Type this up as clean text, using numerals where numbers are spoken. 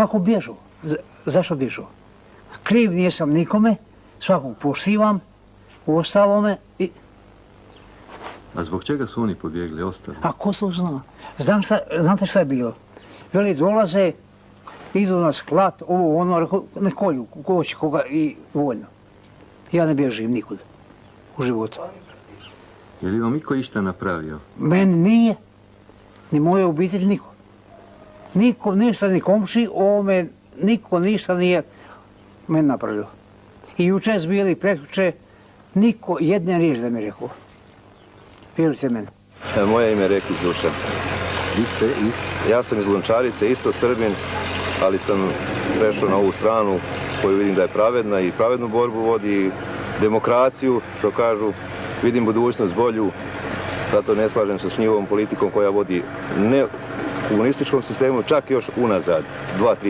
Kako bježu? Zašto bježu? Kriv nisam nikome, svakog poštivam, u ostalome i... A zbog čega su oni pobjegli, ostali? A ko to zna? Znate šta je bilo? Veli dolaze, idu na sklad, ovo ono, rekao, ne kolju, ko će koga i voljno. Ja ne bježim nikud u životu. Je li vam iko išta napravio? Meni nije, ni moja obitelj, niko. Niko ništa, ni komši, ovome, niko ništa nije meni napravio. I juče bili, prekjuče, niko jedne riječi da mi rekao. Vjerujte meni. Moje ime je Rekić Dušan. Vi ste iz... Ja sam iz Lončarice, isto Srbin, ali sam prešao na ovu stranu koju vidim da je pravedna i pravednu borbu vodi, demokraciju, što kažu, vidim budućnost bolju, zato ne slažem se s njihovom politikom koja vodi ne u komunističkom sistemu, čak još unazad, 2-3